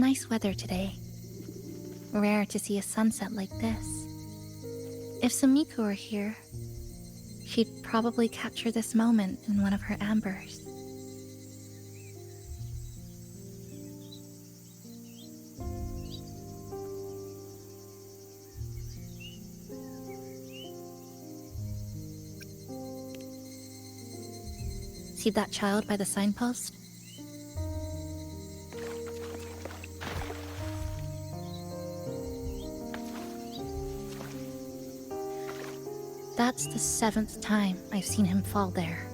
nice weather today. Rare to see a sunset like this. If Sumiko were here, she'd probably capture this moment in one of her ambers. See that child by the signpost? That's the 7th time I've seen him fall there.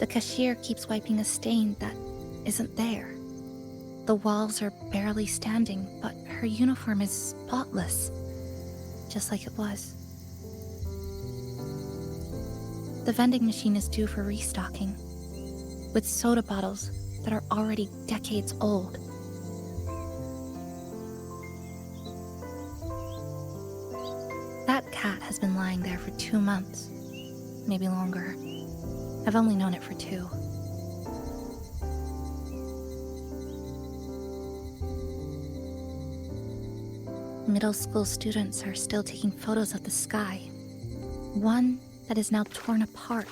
The cashier keeps wiping a stain that isn't there. The walls are barely standing, but her uniform is spotless, just like it was. The vending machine is due for restocking, with soda bottles that are already decades old. That cat has been lying there for 2 months, maybe longer. I've only known it for 2. Middle school students are still taking photos of the sky. One that is now torn apart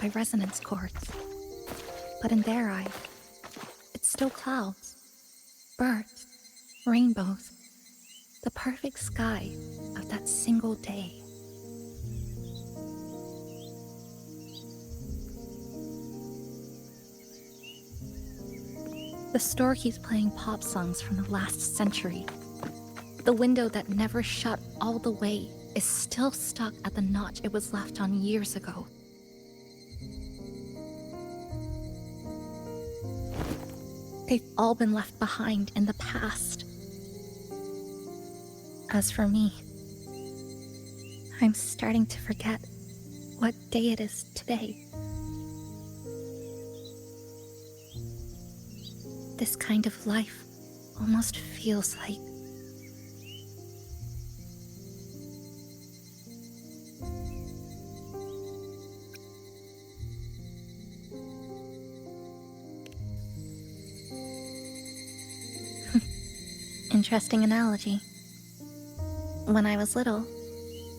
by resonance cords. But in their eye, it's still clouds, birds, rainbows, the perfect sky of that single day. The store keeps playing pop songs from the last century. The window that never shut all the way is still stuck at the notch it was left on years ago. They've all been left behind in the past. As for me, I'm starting to forget what day it is today. This kind of life almost feels like interesting analogy. When I was little,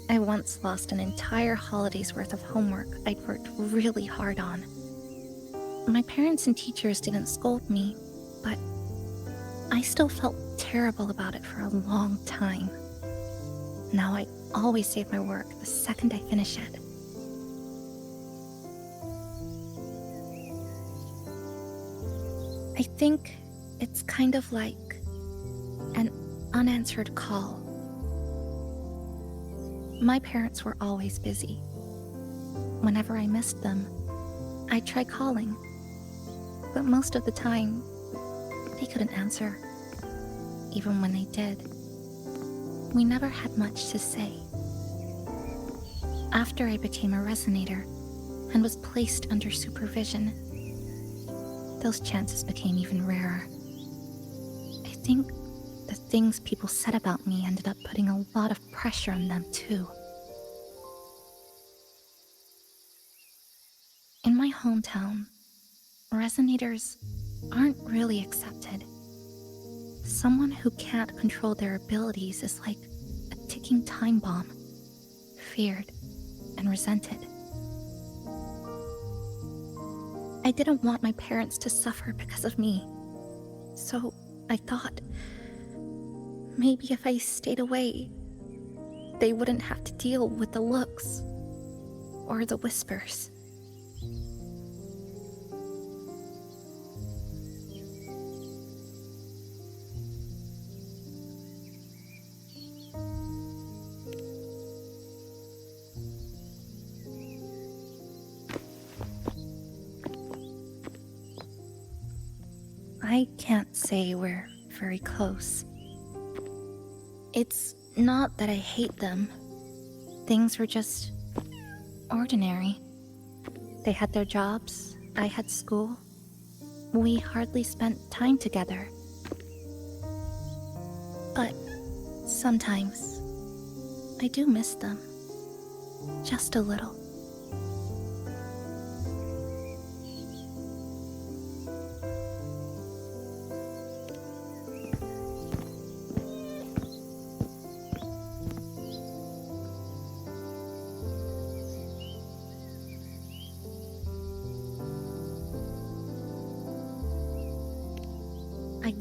I once lost an entire holiday's worth of homework I'd worked really hard on. My parents and teachers didn't scold me, but I still felt terrible about it for a long time. Now I always save my work the second I finish it. I think it's kind of like an unanswered call. My parents were always busy. Whenever I missed them, I'd try calling, but most of the time, they couldn't answer. Even when they did, we never had much to say. After I became a resonator and was placed under supervision, those chances became even rarer. I think the things people said about me ended up putting a lot of pressure on them too. In my hometown, resonators aren't really accepted. Someone who can't control their abilities is like a ticking time bomb, feared and resented. I didn't want my parents to suffer because of me, so I thought, maybe if I stayed away, they wouldn't have to deal with the looks or the whispers. I can't say we're very close. It's not that I hate them. Things were just ordinary. They had their jobs, I had school. We hardly spent time together. But sometimes, I do miss them. Just a little.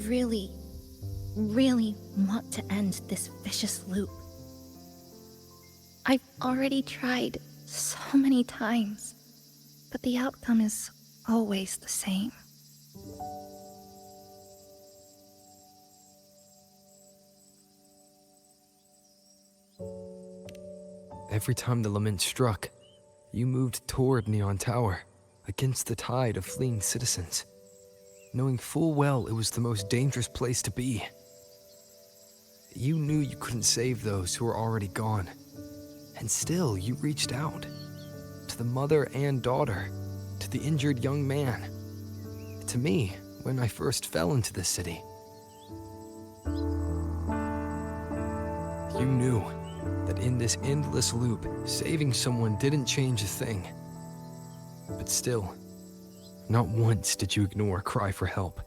really, really want to end this vicious loop. I've already tried so many times, but the outcome is always the same. Every time the lament struck, you moved toward Neon Tower, against the tide of fleeing citizens, knowing full well it was the most dangerous place to be. You knew you couldn't save those who were already gone, and still you reached out, to the mother and daughter, to the injured young man, to me when I first fell into this city. You knew that in this endless loop, saving someone didn't change a thing. But still, not once did you ignore a cry for help.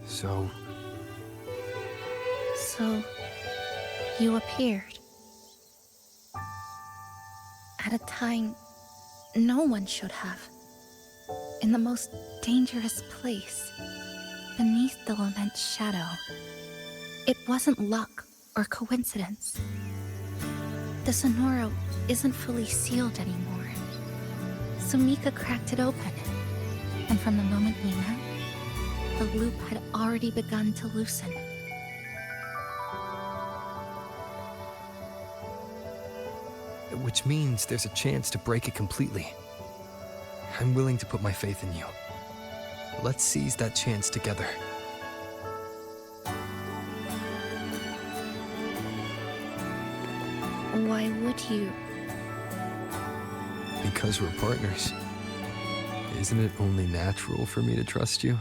So You appeared. At a time no one should have. In the most dangerous place, beneath the lament's shadow. It wasn't luck or coincidence. The Sonoro isn't fully sealed anymore. Sumika cracked it open, and from the moment we met, the loop had already begun to loosen. which means there's a chance to break it completely. I'm willing to put my faith in you. Let's seize that chance together. Why would you? Because we're partners. Isn't it only natural for me to trust you?